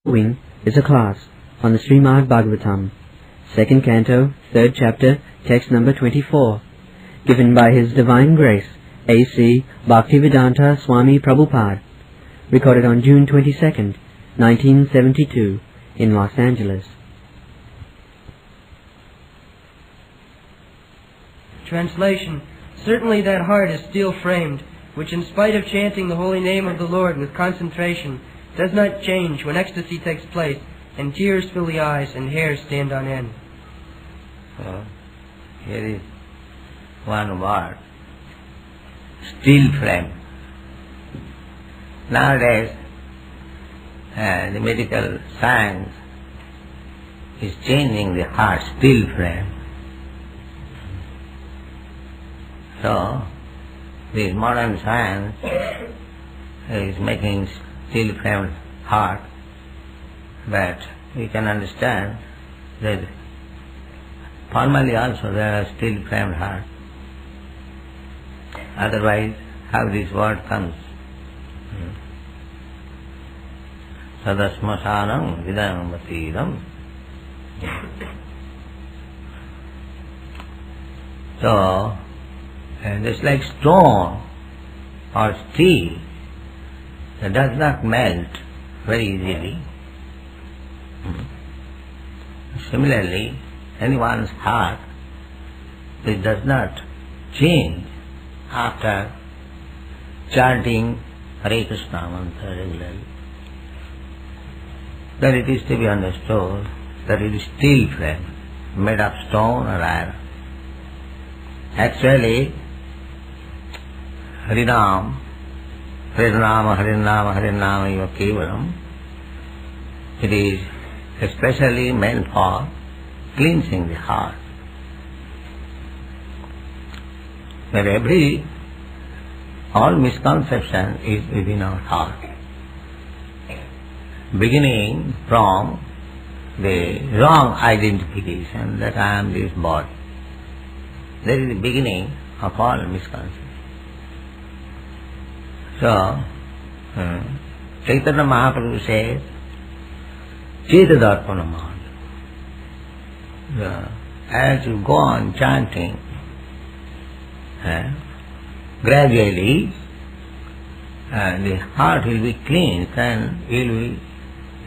Following is a class on the Srimad Bhagavatam, 2nd Canto, 3rd Chapter, text number 24, given by His Divine Grace, A.C. Bhaktivedanta Swami Prabhupad, recorded on June 22nd, 1972, in Los Angeles. Translation. Certainly that heart is steel framed, which in spite of chanting the holy name of the Lord with concentration, does not change when ecstasy takes place, and tears fill the eyes and hairs stand on end. So, here is one word, steel frame. Nowadays, the medical science is changing the heart steel frame. So, this modern science is making steel framed heart, but we can understand that formally also there are steel framed heart. Otherwise, how this word comes? Sadasmasanam vidam matidam. So, just like stone or steel, it does not melt very easily. Similarly, anyone's heart, it does not change after chanting Hare Krishna mantra regularly. That it is to be understood that it is steel frame, made of stone or iron. Actually, Harinam, Harinama, Harinama, Harinama eva kevalam, it is especially meant for cleansing the heart. That all misconception is within our heart. Beginning from the wrong identification that I am this body. That is the beginning of all misconception. So, Chaitanya Mahaprabhu says, Chetadarpanamad. As you go on chanting, gradually the heart will be cleansed and you will be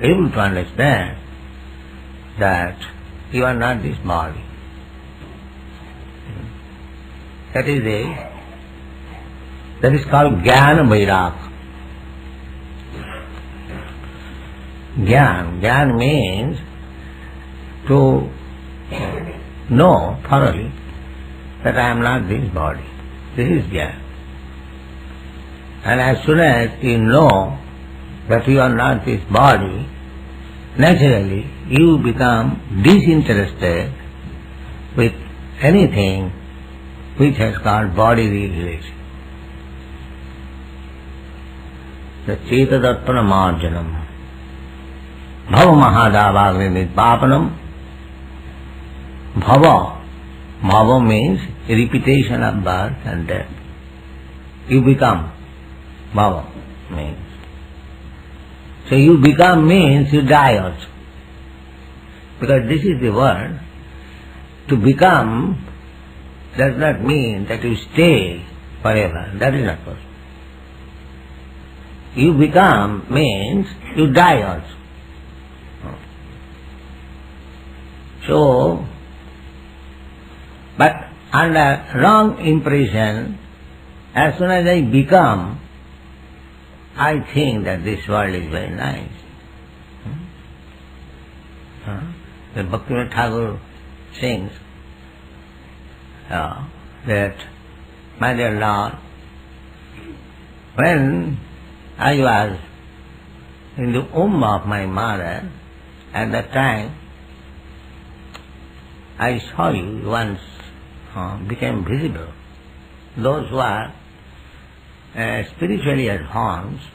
able to understand that you are not this body. That is called Jnana Vairagya. Jnana means to know thoroughly that I am not this body. This is Jnana. And as soon as you know that you are not this body, naturally you become disinterested with anything which has got bodily relation. The Chetadarpana Marjanam, Bhava Mahadavagni Nidpapanam. Bhava means repetition of birth and death. You become. Bhava means. So you become means you die also. Because this is the word. To become does not mean that you stay forever. That is not possible. You become means you die also. So, but under wrong impression, as soon as I become, I think that this world is very nice. The Bhaktivinoda Thakur sings that, my dear Lord, when I was in the womb of my mother, at that time I saw you once became visible. Those who are spiritually advanced,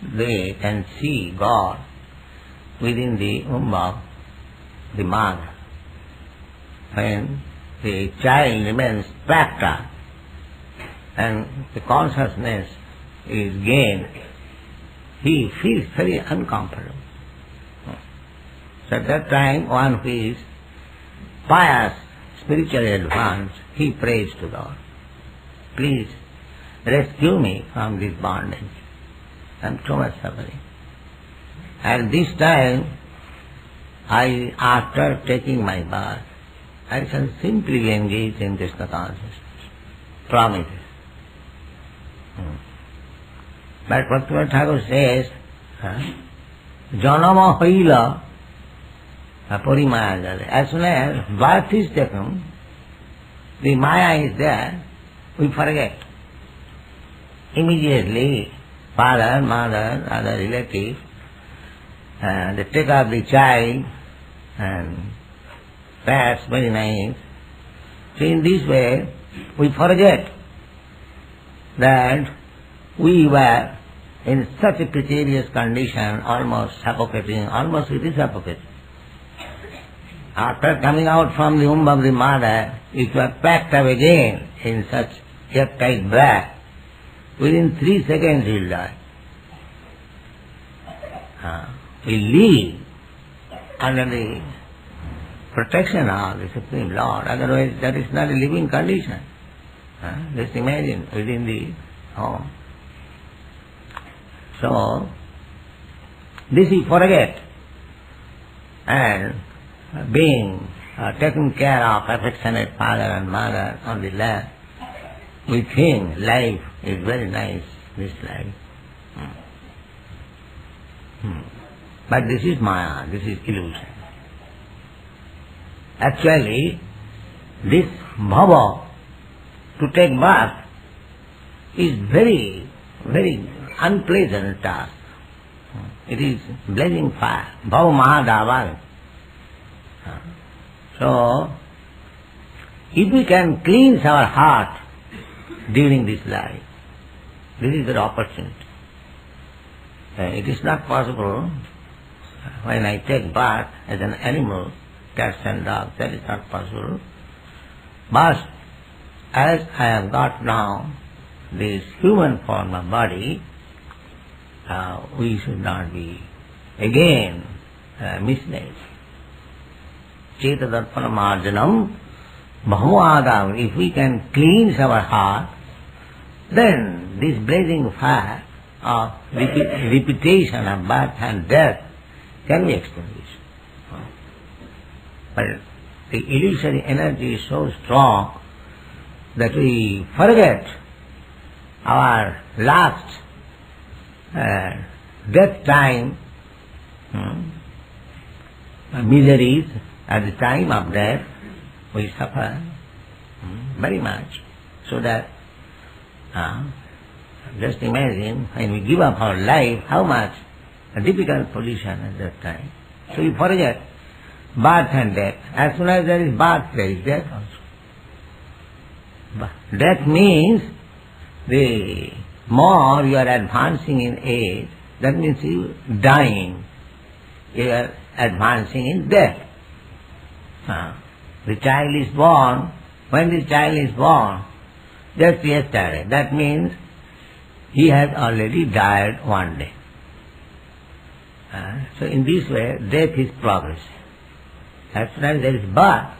they can see God within the womb of the mother. When the child remains prakta and the consciousness is gained, he feels very uncomfortable. So at that time, one who is pious, spiritually advanced, he prays to God, please rescue me from this bondage. I am too much suffering. At this time, after taking my bath, I shall simply engage in Krishna consciousness. Promises. But Prabhupada Thakur says, Janama Haila Parimaya Jale. As soon as birth is taken, the Maya is there, we forget. Immediately, father, mother, other relatives, they take up the child and that's very nice. So in this way, we forget that we were in such a precarious condition, almost suffocating, almost it is suffocating. After coming out from the womb of the mother, if you are packed up again in such airtight bag, within 3 seconds you will die. We live under the protection of the Supreme Lord, otherwise that is not a living condition. Just imagine within the home. So, this we forget, and being taken care of affectionate father and mother on the lap, we think life is very nice, this life. But this is Maya, this is illusion. Actually, this bhava, to take birth, is very, very unpleasant task. It is blazing fire, bhava mahadava. So, if we can cleanse our heart during this life, this is the opportunity. It is not possible when I take birth as an animal, cats and dogs, that is not possible. But as I have got now this human form of body, we should not be again misled. Chetadarpana marjanam bhavamadam. If we can cleanse our heart, then this blazing fire of repetition of birth and death can be extinguished. But the illusory energy is so strong that we forget our last death time miseries. At the time of death, we suffer very much. So that, just imagine, when we give up our life, how much a difficult position at that time. So we forget birth and death. As soon as there is birth, there is death also. Death means the more you are advancing in age, that means you are dying. You are advancing in death. The child is born. When the child is born, just yesterday, that means he has already died one day. So in this way, death is progressive. As soon as there is birth,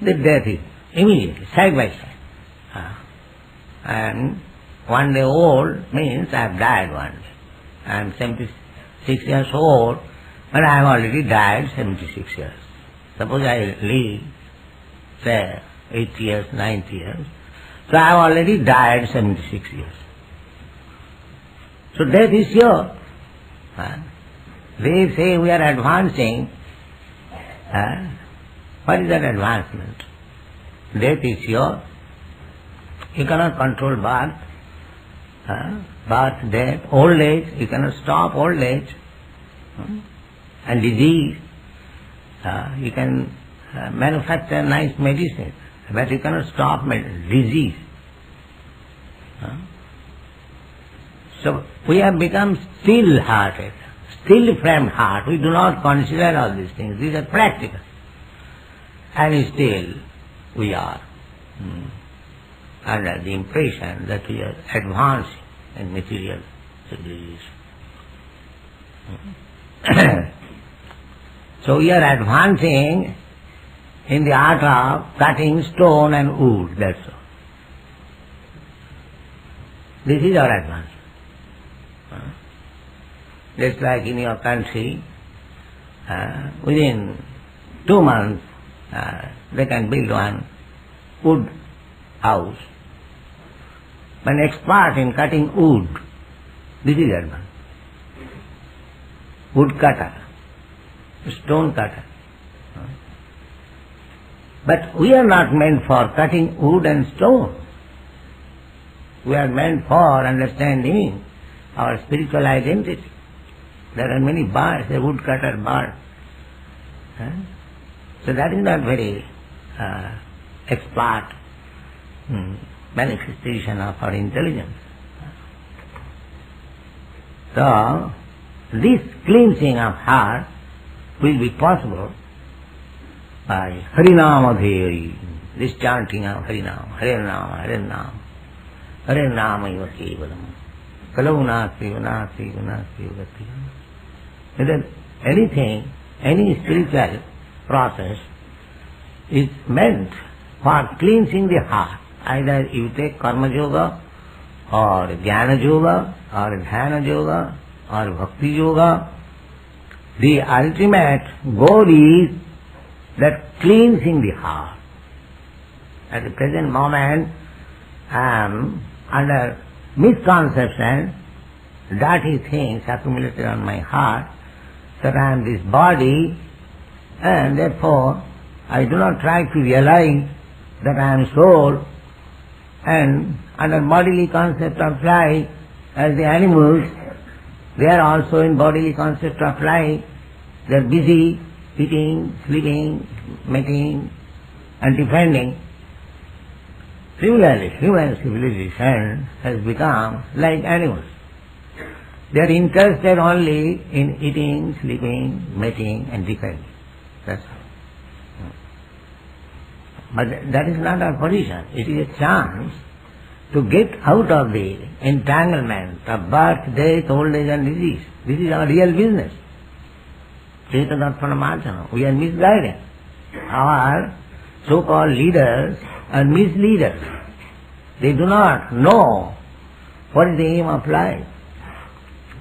the death is immediately, side by side. And 1 day old means I have died one day. I am 76 years old, but I have already died 76 years. Suppose I live, say, 8 years, 9 years, so I have already died 76 years. So death is sure. They say we are advancing. What is that advancement? Death is sure. You cannot control birth, death, old age. You cannot stop old age. And disease. You can manufacture nice medicine, but you cannot stop disease. So we have become still-hearted, still-framed heart. We do not consider all these things. These are practical. And still we are under the impression that we are advancing in material civilization. So we are advancing in the art of cutting stone and wood, that's all. This is our advance. Just like in your country, within 2 months they can build one wood house. An expert in cutting wood, this is advance. Wood cutter, stone cutter. But we are not meant for cutting wood and stone. We are meant for understanding our spiritual identity. There are many birds, a woodcutter bird. So that is not very expert manifestation of our intelligence. So, this cleansing of heart will be possible by Harinama Dheri, this chanting of Harinama, Harinama, Harinama, Harinama iva kevalam, Kalavunasi, Vanasi, Vanasi, Vati. Whether anything, any spiritual process is meant for cleansing the heart. Either you take Karma Yoga, or Jnana Yoga, or Dhyana Yoga, or Bhakti Yoga. The ultimate goal is that cleansing the heart. At the present moment, I am under misconception, dirty things accumulated on my heart, that I am this body, and therefore I do not try to realize that I am soul, and under bodily concept of life, as the animals, they are also in bodily concept of life. They are busy eating, sleeping, mating, and defending. Similarly, human civilization has become like animals. They are interested only in eating, sleeping, mating, and defending. That's all. But that is not our position. It is a chance to get out of the entanglement of birth, death, old age and disease. This is our real business. Cetadarpanamarjana. We are misguided. Our so-called leaders are misleaders. They do not know what is the aim of life.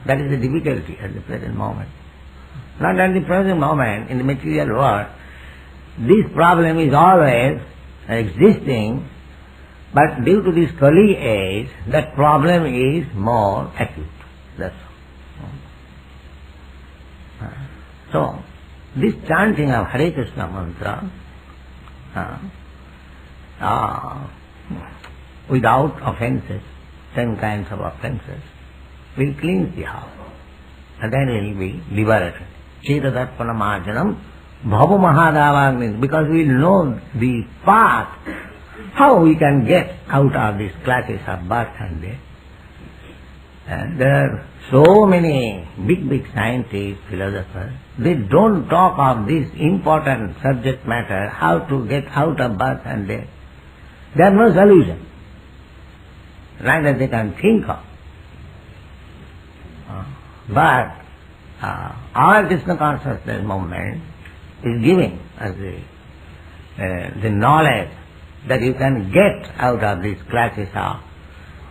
That is the difficulty at the present moment. Not at the present moment, in the material world, this problem is always existing, but due to this Kali age, that problem is more acute. That's all. So, this chanting of Hare Krishna mantra, without offences, 10 kinds of offences, will cleanse the heart, and then we will be liberated. Cetadarpana marjanam bhava mahadavagni, because we will know the path, how we can get out of these classes of birth and death. And there are so many big scientists, philosophers, they don't talk of this important subject matter, how to get out of birth and death. There are no solution, neither they can think of. But our Krishna consciousness movement is giving us the knowledge that you can get out of these classes of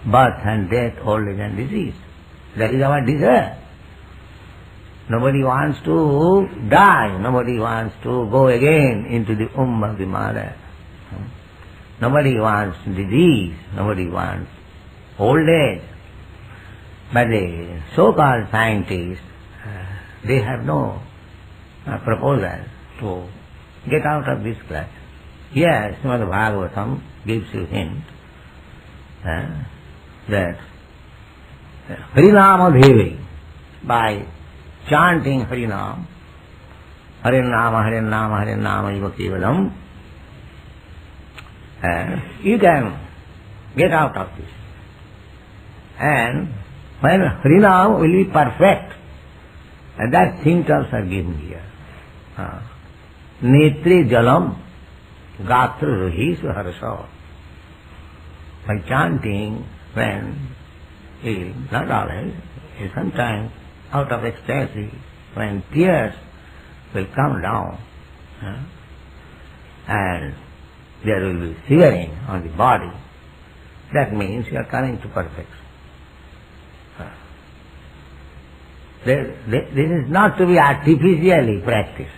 birth and death, old age and disease. That is our desire. Nobody wants to die. Nobody wants to go again into the womb of the mother. Nobody wants disease. Nobody wants old age. But the so-called scientists, they have no proposal to get out of this class. Yes, Srimad Bhagavatam gives you hint that Harinama Devi, by chanting Harinam, Harinama, Harinama, Harinama iva kevalam, you can get out of this. And when Harinam will be perfect, and that symptoms are given here. Netri jalam, gatra rahi harsha. By chanting, when not always, sometimes out of ecstasy, when tears will come down, and there will be shivering on the body. That means you are coming to perfection. This is not to be artificially practiced.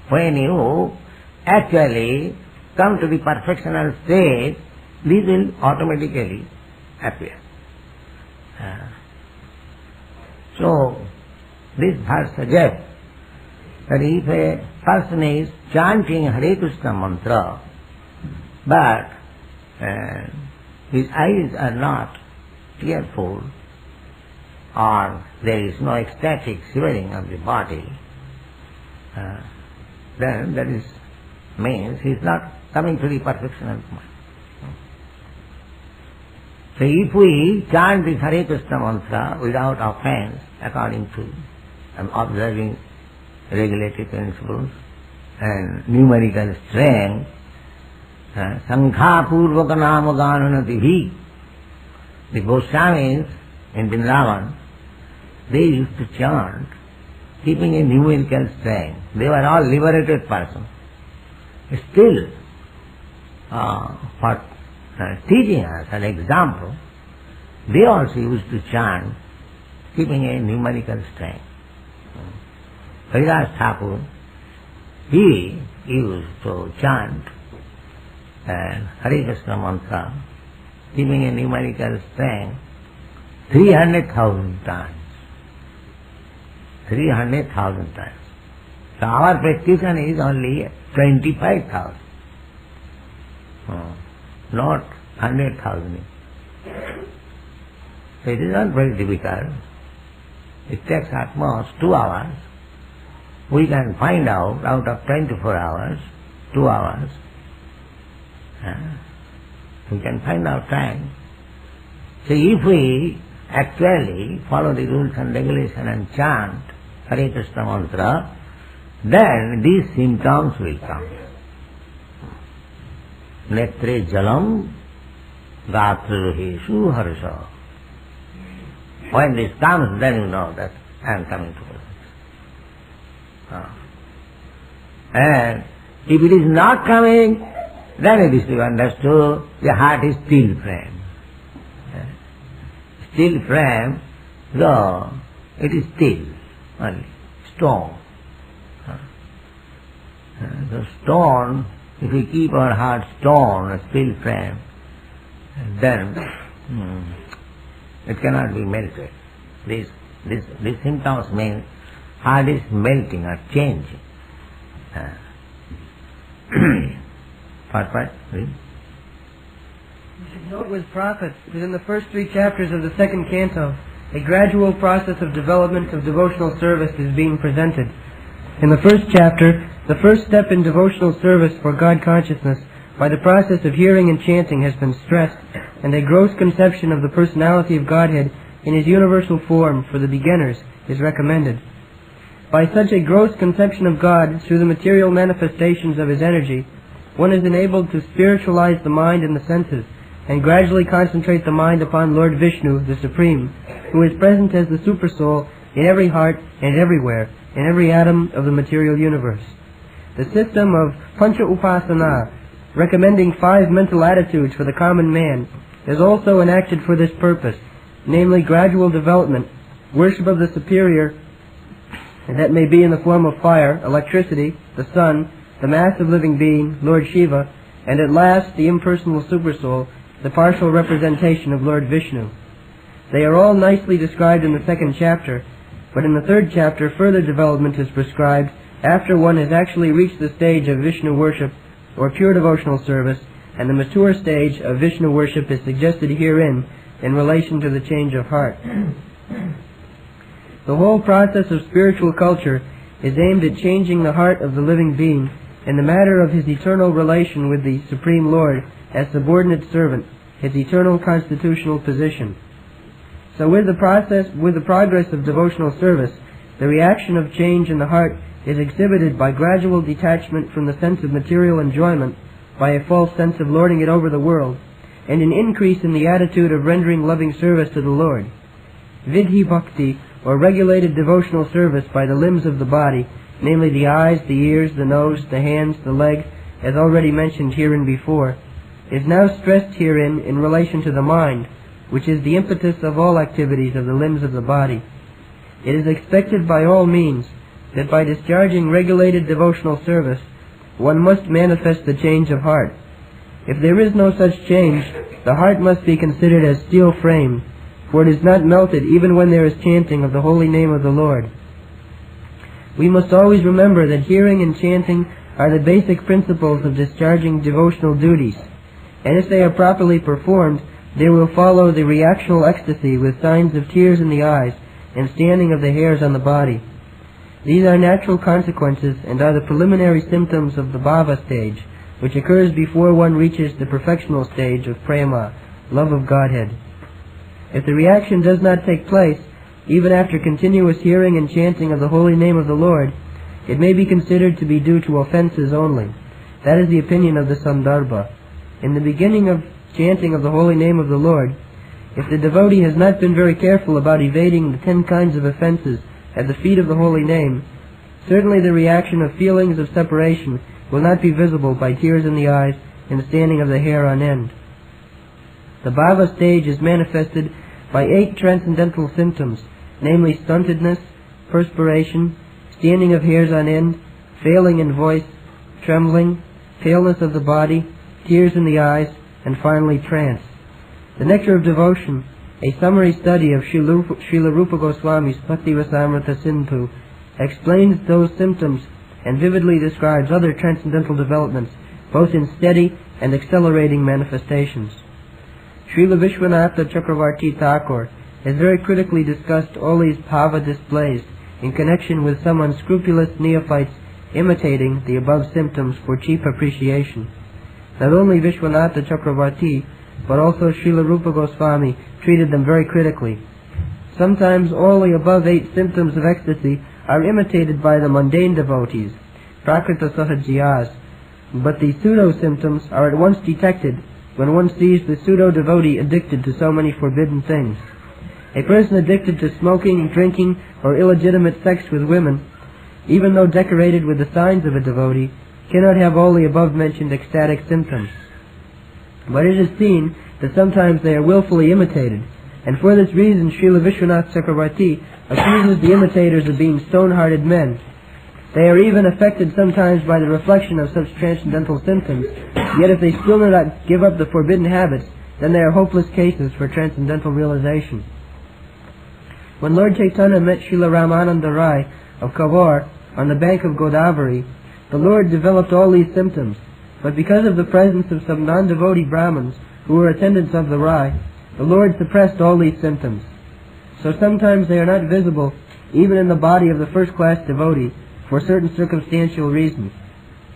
When you actually come to the perfectional state, this will automatically appear. So, this verse suggests that if a person is chanting Hare Krishna mantra, but his eyes are not tearful, or there is no ecstatic shivering of the body, then that is means he is not coming to the perfection of mind. So if we chant this Hare Krishna mantra without offense, according to observing regulative principles and numerical strength, Sankha Purvaka Nama Gananatihi, the Goswamis in Vrindavan, they used to chant keeping a numerical strength. They were all liberated persons. Still, for teaching us an example, they also used to chant keeping a numerical strength. Haridas Thakur, he used to chant Hare Krishna mantra keeping a numerical strength 300,000 times. 300,000 times. So our practitioner is only 25,000. Not 100,000. So it is not very difficult. It takes at most 2 hours. We can find out of 24 hours, 2 hours. We can find out time. So if we actually follow the rules and regulations and chant Hare Krishna mantra, then these symptoms will come. Netre jalam gatraroheshu harsha. When this comes, then you know that I am coming to perfection. And if it is not coming, then it is to be understood the heart is still frame. Still frame, though it is still only stone. The stone, if we keep our heart stone, a still frame, then it cannot be melted. These symptoms mean heart is melting or changing. Prabhupada, read. You should note with prophets that in the first 3 chapters of the second canto, a gradual process of development of devotional service is being presented. In the first chapter, the first step in devotional service for God consciousness by the process of hearing and chanting has been stressed, and a gross conception of the personality of Godhead in His universal form for the beginners is recommended. By such a gross conception of God through the material manifestations of His energy, one is enabled to spiritualize the mind and the senses, and gradually concentrate the mind upon Lord Vishnu, the Supreme, who is present as the Supersoul in every heart and everywhere, in every atom of the material universe. The system of Pancha Upasana, recommending 5 mental attitudes for the common man, is also enacted for this purpose, namely gradual development, worship of the superior, and that may be in the form of fire, electricity, the sun, the massive living being, Lord Shiva, and at last the impersonal Supersoul, the partial representation of Lord Vishnu. They are all nicely described in the second chapter, but in the third chapter further development is prescribed after one has actually reached the stage of Vishnu worship or pure devotional service, and the mature stage of Vishnu worship is suggested herein in relation to the change of heart. The whole process of spiritual culture is aimed at changing the heart of the living being in the matter of his eternal relation with the Supreme Lord as subordinate servant, his eternal constitutional position. So with the progress of devotional service, the reaction of change in the heart is exhibited by gradual detachment from the sense of material enjoyment, by a false sense of lording it over the world, and an increase in the attitude of rendering loving service to the Lord. Vidhi bhakti or regulated devotional service by the limbs of the body, namely the eyes, the ears, the nose, the hands, the legs, as already mentioned herein before, is now stressed herein in relation to the mind, which is the impetus of all activities of the limbs of the body. It is expected by all means that by discharging regulated devotional service, one must manifest the change of heart. If there is no such change, the heart must be considered as steel framed, for it is not melted even when there is chanting of the holy name of the Lord. We must always remember that hearing and chanting are the basic principles of discharging devotional duties, and if they are properly performed, there will follow the reactional ecstasy with signs of tears in the eyes and standing of the hairs on the body. These are natural consequences and are the preliminary symptoms of the bhava stage, which occurs before one reaches the perfectional stage of prema, love of Godhead. If the reaction does not take place, even after continuous hearing and chanting of the holy name of the Lord, it may be considered to be due to offenses only. That is the opinion of the Sandarbha. In the beginning of chanting of the holy name of the Lord, if the devotee has not been very careful about evading the 10 kinds of offenses at the feet of the holy name, certainly the reaction of feelings of separation will not be visible by tears in the eyes and standing of the hair on end. The bhava stage is manifested by 8 transcendental symptoms, namely stuntedness, perspiration, standing of hairs on end, failing in voice, trembling, paleness of the body, tears in the eyes, and finally trance. The Nectar of Devotion, a summary study of Srila Rupa Goswami's Bhakti-Rasamrita Sindhu, explains those symptoms and vividly describes other transcendental developments, both in steady and accelerating manifestations. Srila Vishwanatha Chakravarti Thakur has very critically discussed all these bhava displays in connection with some unscrupulous neophytes imitating the above symptoms for cheap appreciation. Not only Vishwanatha Chakravarti, but also Srila Rupa Goswami treated them very critically. Sometimes all the above 8 symptoms of ecstasy are imitated by the mundane devotees, prakrita sahajiyas, but the pseudo-symptoms are at once detected when one sees the pseudo-devotee addicted to so many forbidden things. A person addicted to smoking, drinking, or illegitimate sex with women, even though decorated with the signs of a devotee, cannot have all the above-mentioned ecstatic symptoms. But it is seen that sometimes they are willfully imitated, and for this reason Srila Vishwanath Chakravarti accuses the imitators of being stone-hearted men. They are even affected sometimes by the reflection of such transcendental symptoms, yet if they still do not give up the forbidden habits, then they are hopeless cases for transcendental realization. When Lord Chaitanya met Srila Ramananda Rai of Kavor on the bank of Godavari, the Lord developed all these symptoms, but because of the presence of some non-devotee Brahmins who were attendants of the Rai, the Lord suppressed all these symptoms. So sometimes they are not visible even in the body of the first-class devotee for certain circumstantial reasons.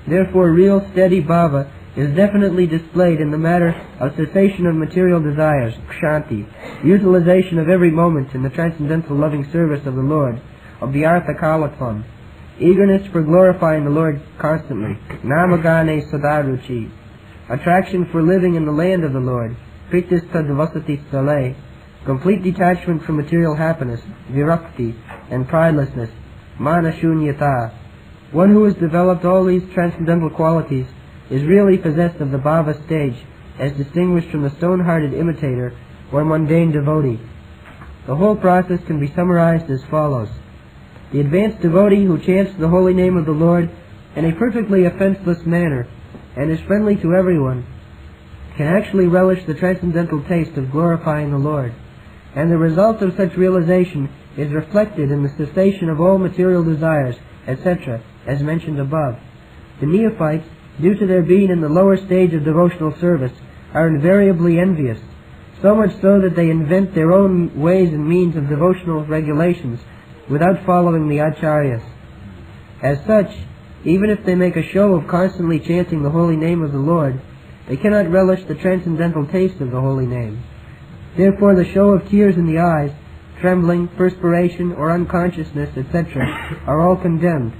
Therefore real steady bhava is definitely displayed in the matter of cessation of material desires, kshanti, utilization of every moment in the transcendental loving service of the Lord, of the artha kalatvam, eagerness for glorifying the Lord constantly, namagane sadaruchi, attraction for living in the land of the Lord, pritistad vasati stale, complete detachment from material happiness, virakti, and pridelessness, manashunyata. One who has developed all these transcendental qualities is really possessed of the bhava stage, as distinguished from the stone-hearted imitator or mundane devotee. The whole process can be summarized as follows. The advanced devotee who chants the holy name of the Lord in a perfectly offenseless manner and is friendly to everyone can actually relish the transcendental taste of glorifying the Lord, and the result of such realization is reflected in the cessation of all material desires, etc., as mentioned above. The neophytes, due to their being in the lower stage of devotional service, are invariably envious, so much so that they invent their own ways and means of devotional regulations without following the acharyas. As such, even if they make a show of constantly chanting the holy name of the Lord, they cannot relish the transcendental taste of the holy name. Therefore the show of tears in the eyes, trembling, perspiration, or unconsciousness, etc., are all condemned.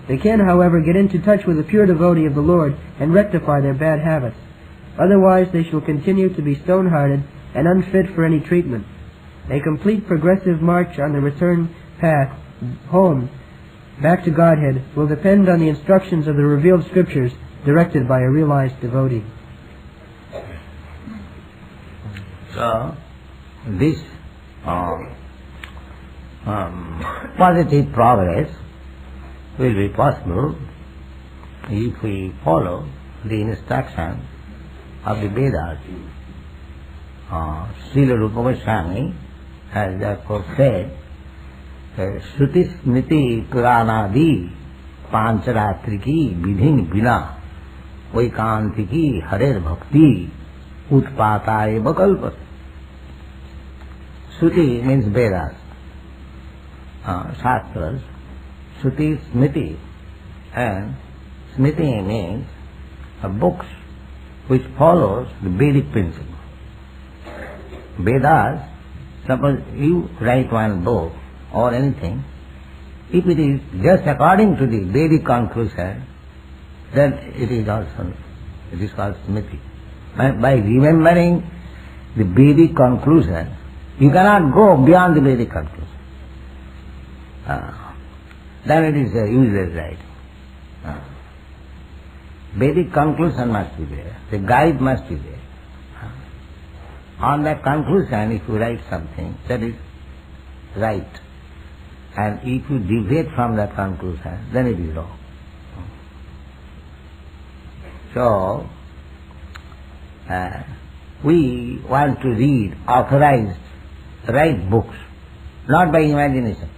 They can, however, get into touch with a pure devotee of the Lord and rectify their bad habits. Otherwise they shall continue to be stone-hearted and unfit for any treatment. A complete progressive march on the return path home, back to Godhead, will depend on the instructions of the revealed scriptures directed by a realized devotee. So, this positive progress will be possible if we follow the instructions of the Vedas. Srila Rupa Goswami has therefore said, Shruti Smriti Puranadi Pancharatriki Vidhin Vina Vaikantiki Harer Bhakti Utpata eva kalpata. Shruti means Vedas, Shastras, Shruti Smriti, and Smriti means books which follows the Vedic principle. Vedas, suppose you write one book or anything, if it is just according to the Vedic conclusion, then it is called Smriti. By remembering the Vedic conclusion, you cannot go beyond the Vedic conclusion. Then it is a useless writing. Vedic conclusion must be there. The guide must be there. On that conclusion, if you write something, that is right. And if you deviate from that conclusion, then it is wrong. So, we want to read authorized, right books, not by imagination.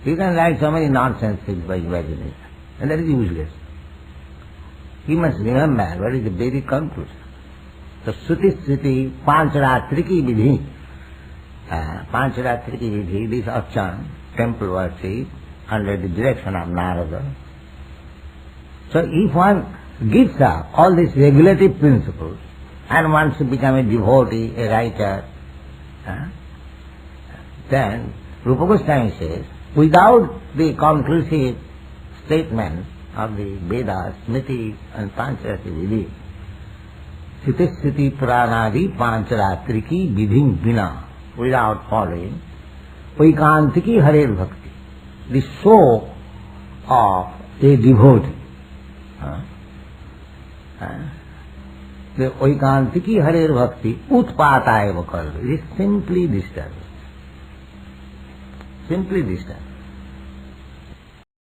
You can write so many nonsense things by imagination, and that is useless. You must remember what is the Vedic conclusion. So, Shruti Smriti Pancharatriki Vidhi. Pancharatriki Vidhi, this Archan, temple worship, under the direction of Narada. So, if one gives up all these regulative principles and wants to become a devotee, a writer, then Rupa Goswami says, without the conclusive statement of the Vedas, Smriti and Pancharatriki Vidhi, Sthiti Puranadi Pancharatriki Vidhin Vina, without following, Vaikantiki Harer Bhakti, the soul of a devotee. The Vaikantiki Harer Bhakti Utpata eva kalpa, it is simply disturbed. Simply disturbed.